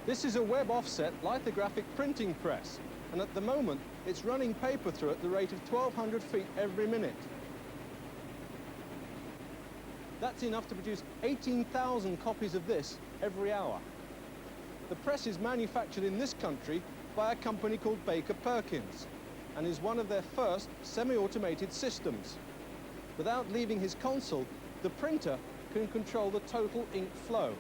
This is a web offset lithographic printing press, and at the moment it's running paper through at the rate of 1,200 feet every minute. That's enough to produce 18,000 copies of this every hour. The press is manufactured in this country by a company called Baker Perkins and is one of their first semi-automated systems. Without leaving his console, the printer can control the total ink flow.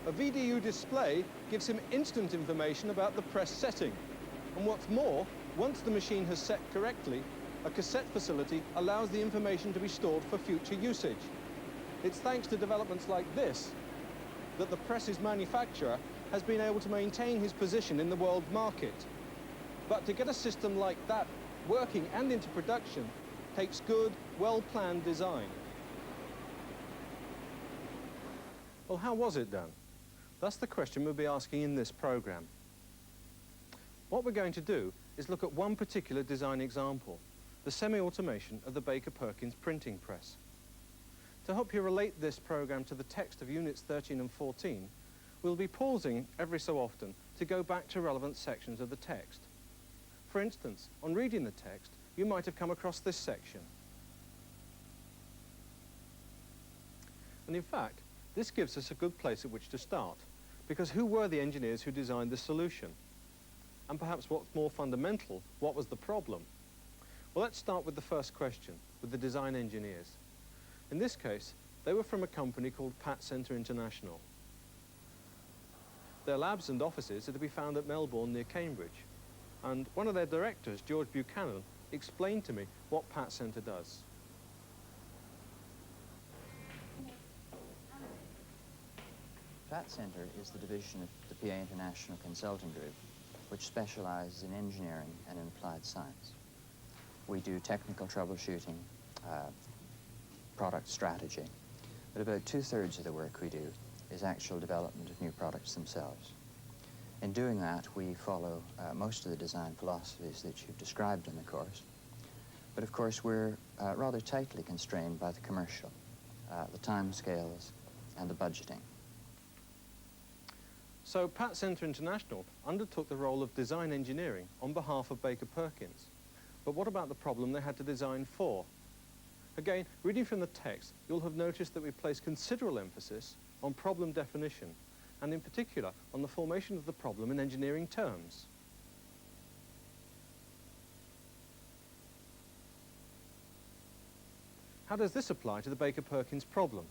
A VDU display gives him instant information about the press setting. And what's more, once the machine has set correctly, a cassette facility allows the information to be stored for future usage. It's thanks to developments like this that the press's manufacturer has been able to maintain his position in the world market. But to get a system like that working and into production takes good, well-planned design. Well, how was it done? That's the question we'll be asking in this program. What we're going to do is look at one particular design example, the semi-automation of the Baker Perkins printing press. To help you relate this program to the text of Units 13 and 14, we'll be pausing every so often to go back to relevant sections of the text. For instance, on reading the text, you might have come across this section. And in fact, this gives us a good place at which to start, because who were the engineers who designed the solution? And perhaps what's more fundamental, what was the problem? Well, let's start with the first question, with the design engineers. In this case, they were from a company called Pat Center International. Their labs and offices are to be found at Melbourne near Cambridge. And one of their directors, George Buchanan, explained to me what Pat Center does. Pat Center is the division of the PA International Consulting Group, which specializes in engineering and in applied science. We do technical troubleshooting, product strategy, but about 2/3 of the work we do is actual development of new products themselves. In doing that, we follow most of the design philosophies that you've described in the course, but of course we're rather tightly constrained by the commercial, the time scales, and the budgeting. So Pat Center International undertook the role of design engineering on behalf of Baker Perkins. But what about the problem they had to design for? Again, reading from the text, you'll have noticed that we place considerable emphasis on problem definition, and in particular on the formation of the problem in engineering terms. How does this apply to the Baker Perkins problem?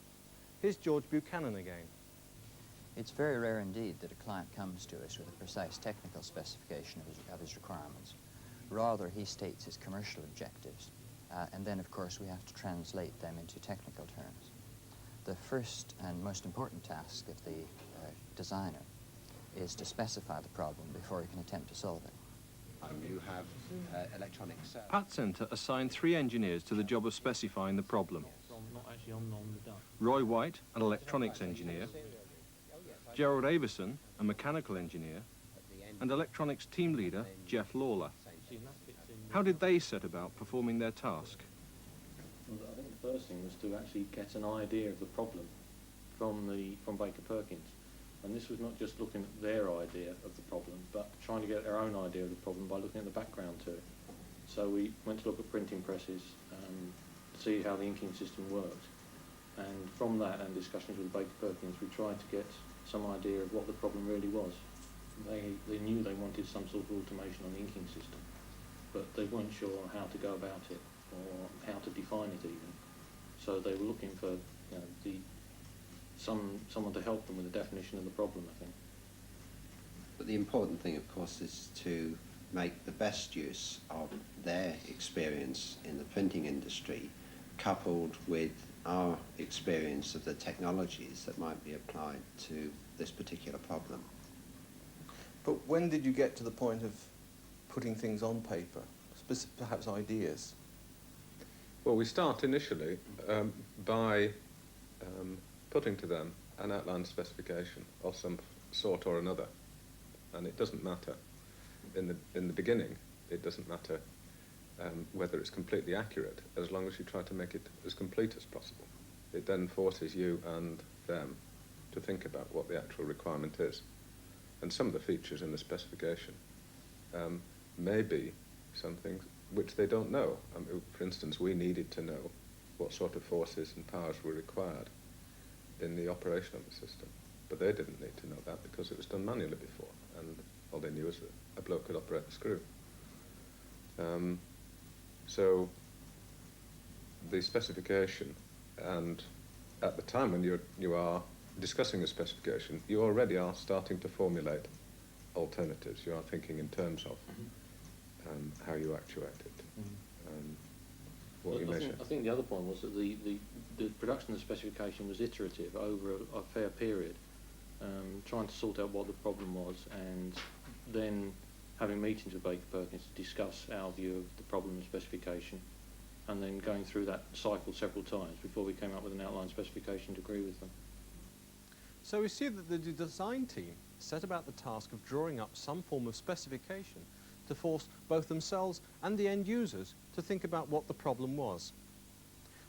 Here's George Buchanan again. It's very rare indeed that a client comes to us with a precise technical specification of his requirements. Rather, he states his commercial objectives, and then, of course, we have to translate them into technical terms. The first and most important task of the designer is to specify the problem before he can attempt to solve it. You have electronics. Pat Center assigned 3 engineers to the job of specifying the problem. Roy White, an electronics engineer, Gerald Avison, a mechanical engineer, and electronics team leader, Jeff Lawler. How did they set about performing their task? Well, I think the first thing was to actually get an idea of the problem from Baker Perkins. And this was not just looking at their idea of the problem, but trying to get our own idea of the problem by looking at the background to it. So we went to look at printing presses to see how the inking system worked. And from that and discussions with Baker Perkins, we tried to get some idea of what the problem really was. They knew they wanted some sort of automation on the inking system, but they weren't sure how to go about it or how to define it even. So they were looking for someone to help them with the definition of the problem, I think. But the important thing, of course, is to make the best use of their experience in the printing industry, coupled with our experience of the technologies that might be applied to this particular problem. But when did you get to the point of putting things on paper, perhaps ideas? Well, we start initially by putting to them an outline specification of some sort or another, and it doesn't matter. In the beginning, it doesn't matter whether it's completely accurate, as long as you try to make it as complete as possible. It then forces you and them to think about what the actual requirement is. And some of the features in the specification may be something which they don't know. I mean, for instance, we needed to know what sort of forces and powers were required in the operation of the system. But they didn't need to know that because it was done manually before, and all they knew was that a bloke could operate a screw. So the specification, and at the time when you are discussing a specification, you already are starting to formulate alternatives. You are thinking in terms of how you actuate it, what you measure. I think the other point was that the production of the specification was iterative over a fair period, trying to sort out what the problem was, and then having meetings with Baker Perkins to discuss our view of the problem and specification, and then going through that cycle several times before we came up with an outline specification to agree with them. So we see that the design team set about the task of drawing up some form of specification to force both themselves and the end users to think about what the problem was.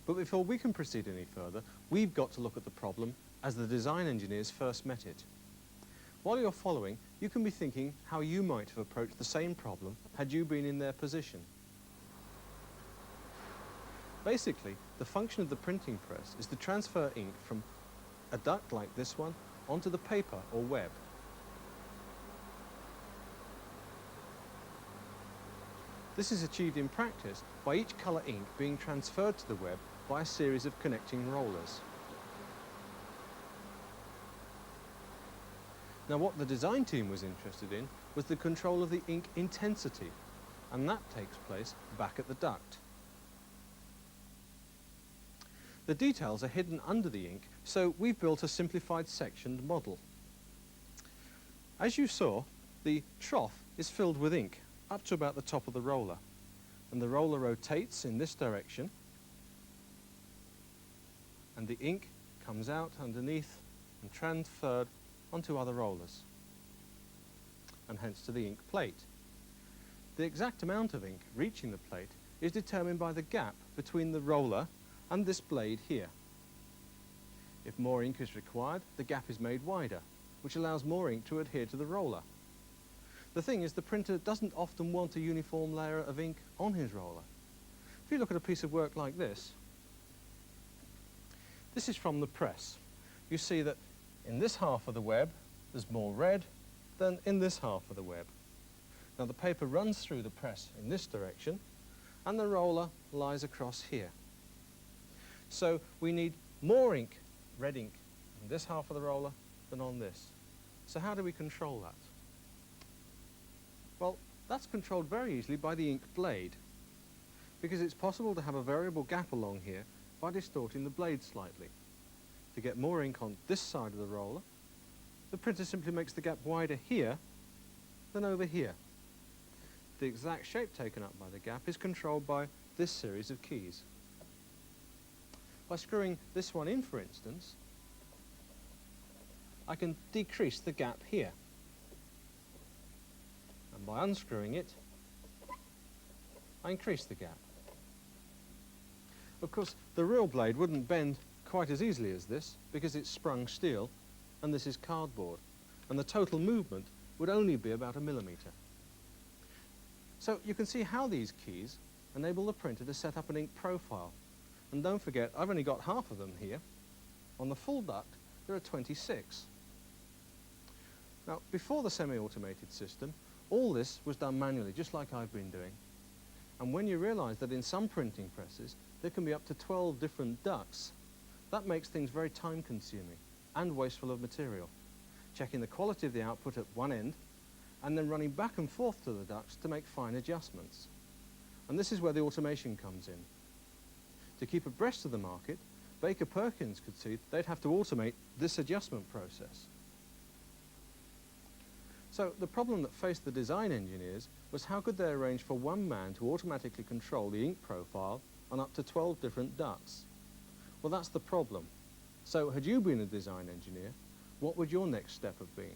But before we can proceed any further, we've got to look at the problem as the design engineers first met it. While you're following, you can be thinking how you might have approached the same problem had you been in their position. Basically, the function of the printing press is to transfer ink from a duct like this one onto the paper or web. This is achieved in practice by each colour ink being transferred to the web by a series of connecting rollers. Now what the design team was interested in was the control of the ink intensity, and that takes place back at the duct. The details are hidden under the ink, so we've built a simplified sectioned model. As you saw, the trough is filled with ink up to about the top of the roller, and the roller rotates in this direction, and the ink comes out underneath and transferred onto other rollers, and hence to the ink plate. The exact amount of ink reaching the plate is determined by the gap between the roller and this blade here. If more ink is required, the gap is made wider, which allows more ink to adhere to the roller. The thing is, the printer doesn't often want a uniform layer of ink on his roller. If you look at a piece of work like this is from the press. You see that in this half of the web, there's more red than in this half of the web. Now the paper runs through the press in this direction, and the roller lies across here. So we need more ink, red ink, on this half of the roller than on this. So how do we control that? Well, that's controlled very easily by the ink blade, because it's possible to have a variable gap along here by distorting the blade slightly. To get more ink on this side of the roller, the printer simply makes the gap wider here than over here. The exact shape taken up by the gap is controlled by this series of keys. By screwing this one in, for instance, I can decrease the gap here. And by unscrewing it, I increase the gap. Of course, the real blade wouldn't bend quite as easily as this because it's sprung steel and this is cardboard, and the total movement would only be about 1 millimetre. So you can see how these keys enable the printer to set up an ink profile. And don't forget, I've only got half of them here. On the full duct, there are 26. Now, before the semi-automated system, all this was done manually, just like I've been doing. And when you realise that in some printing presses, there can be up to 12 different ducts, that makes things very time-consuming and wasteful of material. Checking the quality of the output at one end, and then running back and forth to the ducts to make fine adjustments. And this is where the automation comes in. To keep abreast of the market, Baker Perkins could see they'd have to automate this adjustment process. So the problem that faced the design engineers was how could they arrange for one man to automatically control the ink profile on up to 12 different ducts? Well, that's the problem. So had you been a design engineer, what would your next step have been?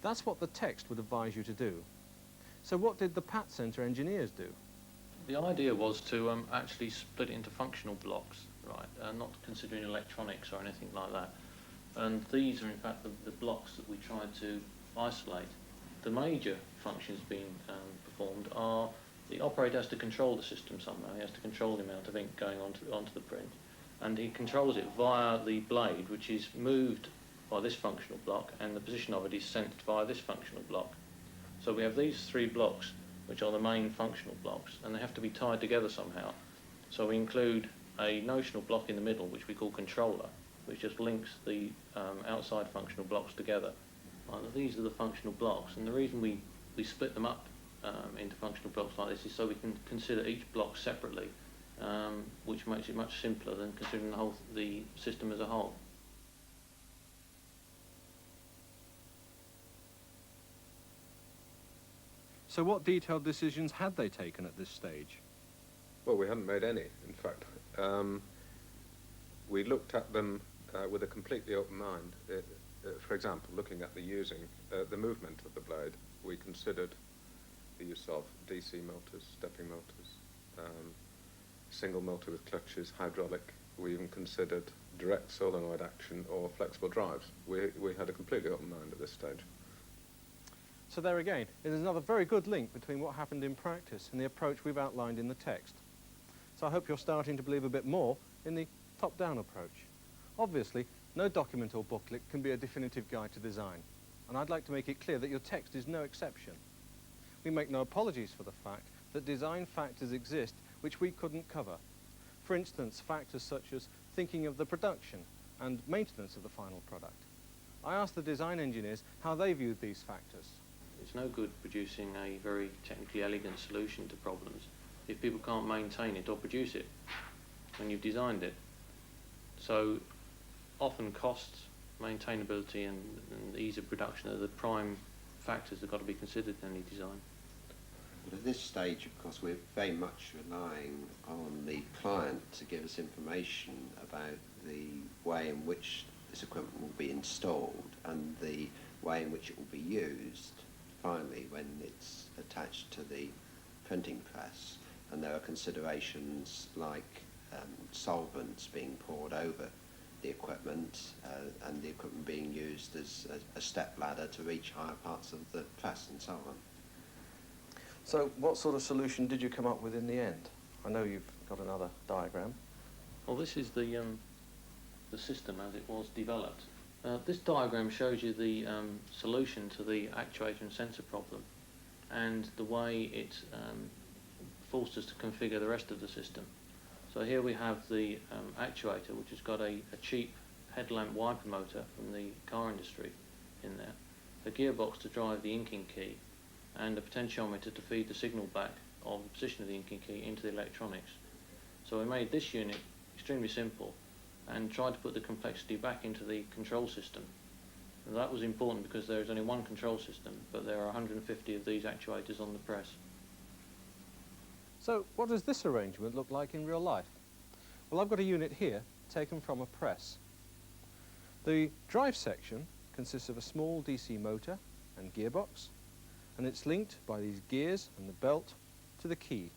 That's what the text would advise you to do. So what did the Pat Center engineers do? The idea was to actually split it into functional blocks, right, not considering electronics or anything like that. And these are in fact the blocks that we tried to isolate. The major functions being performed are the operator has to control the system somehow. He has to control the amount of ink going onto the print. And he controls it via the blade, which is moved by this functional block, and the position of it is sensed via this functional block. So we have these three blocks, which are the main functional blocks, and they have to be tied together somehow. So we include a notional block in the middle, which we call controller, which just links the outside functional blocks together. These are the functional blocks, and the reason we split them up into functional blocks like this is so we can consider each block separately, which makes it much simpler than considering the system as a whole. So what detailed decisions had they taken at this stage? Well, we hadn't made any, in fact. We looked at them with a completely open mind. For example, looking at the movement of the blade, we considered the use of DC motors, stepping motors, single motor with clutches, hydraulic. We even considered direct solenoid action or flexible drives. We had a completely open mind at this stage. So there again, it is another very good link between what happened in practice and the approach we've outlined in the text. So I hope you're starting to believe a bit more in the top-down approach. Obviously, no document or booklet can be a definitive guide to design, and I'd like to make it clear that your text is no exception. We make no apologies for the fact that design factors exist which we couldn't cover. For instance, factors such as thinking of the production and maintenance of the final product. I asked the design engineers how they viewed these factors. It's no good producing a very technically elegant solution to problems if people can't maintain it or produce it when you've designed it. So often costs, maintainability and ease of production are the prime factors that have got to be considered in any design. But at this stage, of course, we're very much relying on the client to give us information about the way in which this equipment will be installed and the way in which it will be used finally when it's attached to the printing press. And there are considerations like solvents being poured over the equipment and the equipment being used as a step ladder to reach higher parts of the press and so on. So what sort of solution did you come up with in the end? I know you've got another diagram. Well, this is the system as it was developed. This diagram shows you the solution to the actuator and sensor problem and the way it forced us to configure the rest of the system. So here we have the actuator, which has got a cheap headlamp wiper motor from the car industry in there, a gearbox to drive the inking key, and a potentiometer to feed the signal back of the position of the inking key into the electronics. So we made this unit extremely simple and tried to put the complexity back into the control system. And that was important because there is only one control system, but there are 150 of these actuators on the press. So what does this arrangement look like in real life? Well, I've got a unit here taken from a press. The drive section consists of a small DC motor and gearbox, and it's linked by these gears and the belt to the key.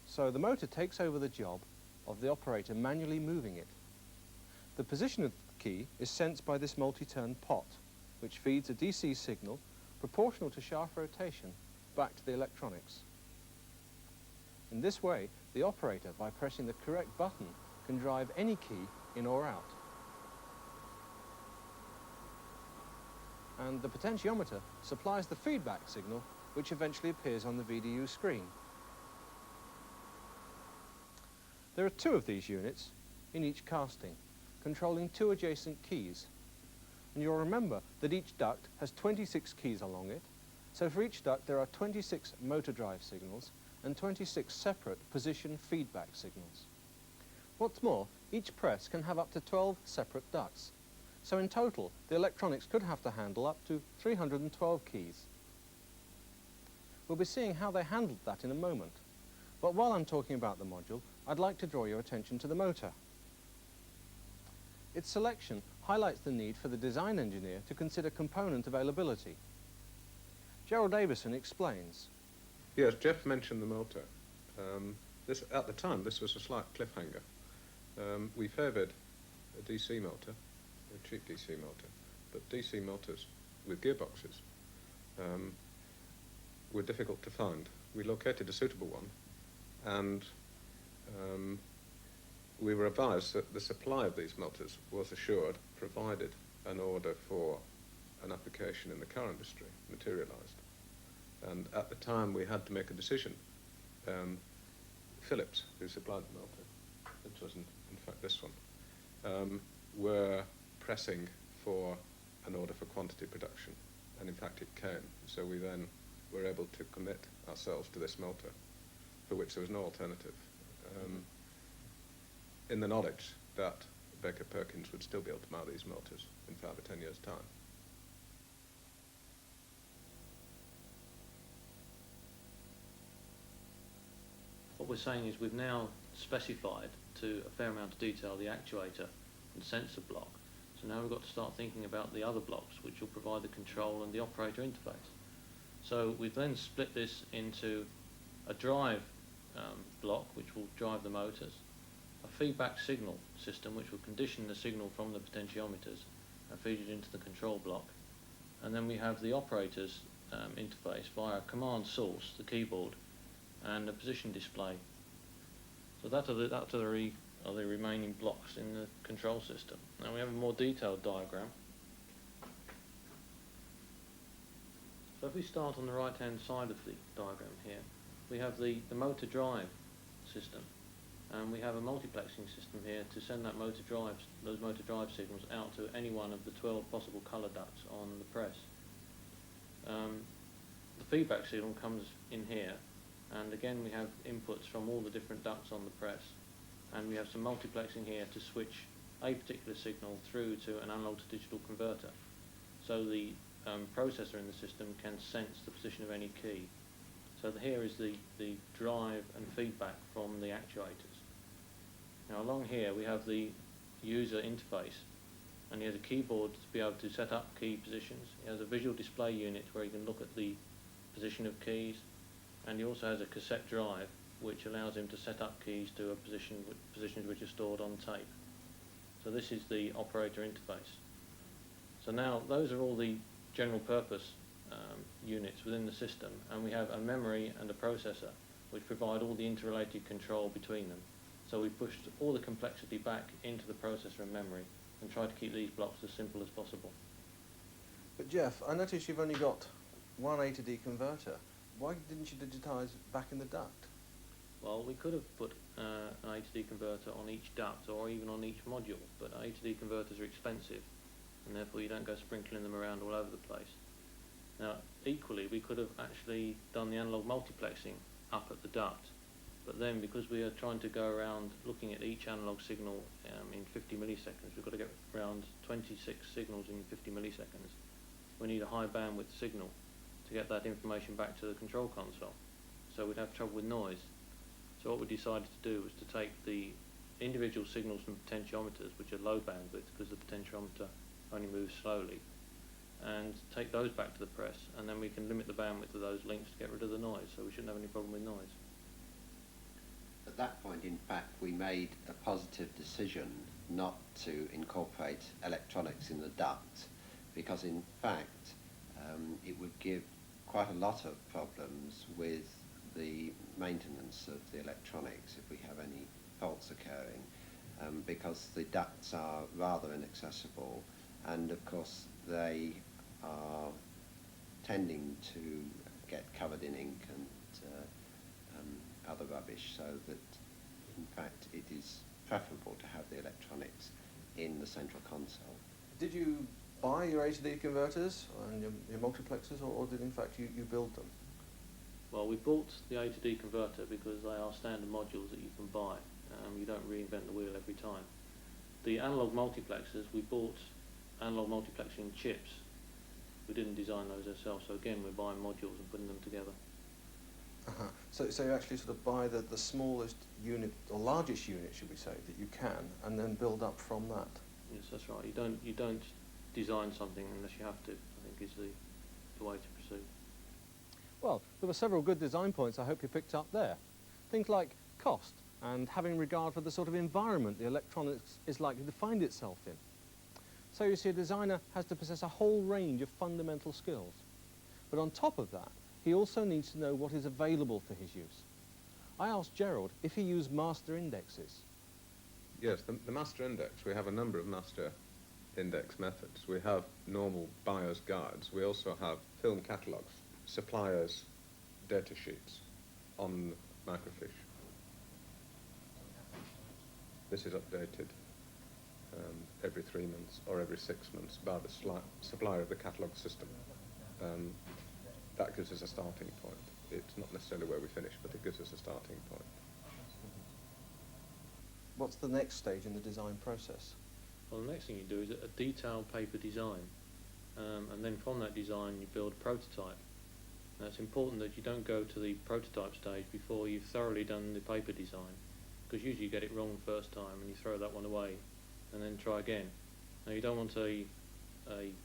So the motor takes over the job of the operator manually moving it. The position of the key is sensed by this multi-turn pot, which feeds a DC signal proportional to shaft rotation back to the electronics. In this way, the operator, by pressing the correct button, can drive any key in or out. And the potentiometer supplies the feedback signal, which eventually appears on the VDU screen. There are two of these units in each casting, controlling two adjacent keys. And you'll remember that each duct has 26 keys along it, so for each duct there are 26 motor drive signals and 26 separate position feedback signals. What's more, each press can have up to 12 separate ducts. So in total, the electronics could have to handle up to 312 keys. We'll be seeing how they handled that in a moment. But while I'm talking about the module, I'd like to draw your attention to the motor. Its selection highlights the need for the design engineer to consider component availability. Gerald Davison explains, Yes, Jeff mentioned the motor. At the time, this was a slight cliffhanger. We favoured a DC motor, a cheap DC motor, but DC motors with gearboxes were difficult to find. We located a suitable one, and we were advised that the supply of these motors was assured, provided an order for an application in the car industry materialised. And at the time, we had to make a decision. Philips, who supplied the motor, it wasn't, in fact, this one, were pressing for an order for quantity production, and in fact it came. So we then were able to commit ourselves to this motor, for which there was no alternative, in the knowledge that Baker Perkins would still be able to mount these motors in 5 or 10 years' time. What we're saying is we've now specified to a fair amount of detail the actuator and sensor block. So now we've got to start thinking about the other blocks which will provide the control and the operator interface. So we've then split this into a drive block which will drive the motors, a feedback signal system which will condition the signal from the potentiometers and feed it into the control block, and then we have the operator's interface via a command source, the keyboard, and a position display. So that are the remaining blocks in the control system. Now we have a more detailed diagram. So if we start on the right hand side of the diagram here, we have the motor drive system, and we have a multiplexing system here to send those motor drive signals out to any one of the 12 possible colour ducts on the press. The feedback signal comes in here, and again we have inputs from all the different ducts on the press, and we have some multiplexing here to switch a particular signal through to an analog to digital converter. So the processor in the system can sense the position of any key. So here is the drive and feedback from the actuators. Now along here we have the user interface, and he has a keyboard to be able to set up key positions. He has a visual display unit where he can look at the position of keys, and he also has a cassette drive which allows him to set up keys to a positions which are stored on tape. So this is the operator interface. So now those are all the general purpose units within the system, and we have a memory and a processor which provide all the interrelated control between them. So we pushed all the complexity back into the processor and memory and try to keep these blocks as simple as possible. But Jeff, I notice you've only got one A to D converter. Why didn't you digitise back in the duct? Well, we could have put an A to D converter on each duct or even on each module, but A to D converters are expensive, and therefore you don't go sprinkling them around all over the place. Now, equally, we could have actually done the analog multiplexing up at the duct, but then because we are trying to go around looking at each analog signal in 50 milliseconds, we've got to get around 26 signals in 50 milliseconds. We need a high bandwidth signal to get that information back to the control console. So we'd have trouble with noise. So what we decided to do was to take the individual signals from potentiometers, which are low bandwidth because the potentiometer only moves slowly, and take those back to the press, and then we can limit the bandwidth of those links to get rid of the noise, so we shouldn't have any problem with noise. At that point, in fact, we made a positive decision not to incorporate electronics in the duct, because in fact it would give quite a lot of problems with the maintenance of the electronics if we have any faults occurring, because the ducts are rather inaccessible, and of course they are tending to get covered in ink and other rubbish, so that in fact it is preferable to have the electronics in the central console. Did you buy your A to D converters and your multiplexers, or did in fact you build them? Well, we bought the A to D converter because they are standard modules that you can buy. You don't reinvent the wheel every time. The analog multiplexers, we bought analog multiplexing chips. We didn't design those ourselves, so again we're buying modules and putting them together. Uh-huh. So you actually sort of buy the smallest unit, or largest unit, should we say, that you can, and then build up from that. Yes, that's right. You don't design something unless you have to, I think is the way to proceed. Well, there were several good design points I hope you picked up there. Things like cost and having regard for the sort of environment the electronics is likely to find itself in. So you see, a designer has to possess a whole range of fundamental skills. But on top of that, he also needs to know what is available for his use. I asked Gerald if he used master indexes. Yes, the master index, we have a number of master index methods. We have normal buyer's guides. We also have film catalogues, suppliers' data sheets on microfiche. This is updated every 3 months or every 6 months by the supplier of the catalogue system. That gives us a starting point. It's not necessarily where we finish, but it gives us a starting point. What's the next stage in the design process? Well, the next thing you do is a detailed paper design, and then from that design you build a prototype. Now it's important that you don't go to the prototype stage before you've thoroughly done the paper design, because usually you get it wrong the first time and you throw that one away and then try again. Now you don't want a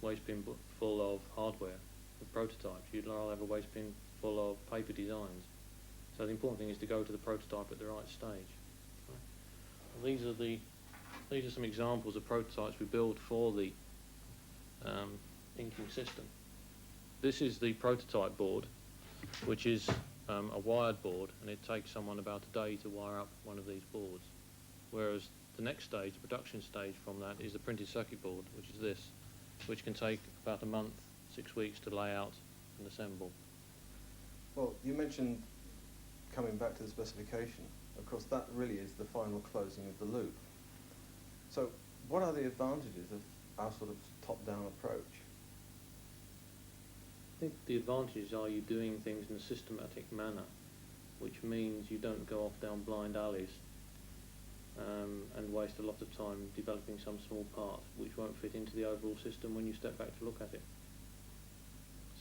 waste bin full of hardware with prototypes. You'd rather have a waste bin full of paper designs. So the important thing is to go to the prototype at the right stage. Well, these are some examples of prototypes we build for the inking system. This is the prototype board, which is a wired board, and it takes someone about a day to wire up one of these boards. Whereas the next stage, the production stage from that, is the printed circuit board, which is this, which can take about a month, 6 weeks to lay out and assemble. Well, you mentioned coming back to the specification. Of course, that really is the final closing of the loop. So what are the advantages of our sort of top-down approach? I think the advantages are you doing things in a systematic manner, which means you don't go off down blind alleys and waste a lot of time developing some small part which won't fit into the overall system when you step back to look at it.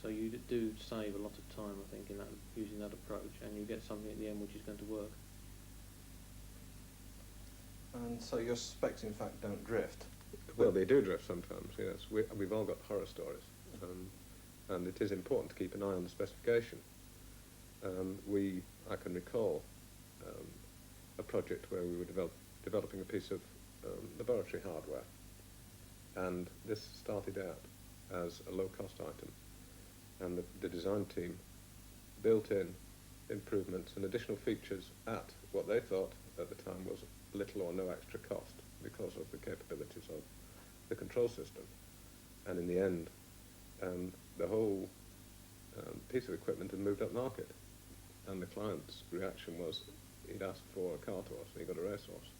So you do save a lot of time, I think, in that, using that approach, and you get something at the end which is going to work. And so your specs, in fact, don't drift? Well, they do drift sometimes, yes. We've all got horror stories. And it is important to keep an eye on the specification. I can recall a project where we were developing a piece of laboratory hardware, and this started out as a low-cost item, and the design team built in improvements and additional features at what they thought at the time was little or no extra cost because of the capabilities of the control system. And in the end, the whole piece of equipment had moved up market, and the client's reaction was he'd asked for a cart horse and he got a racehorse.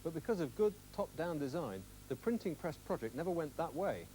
But because of good top-down design, the printing press project never went that way.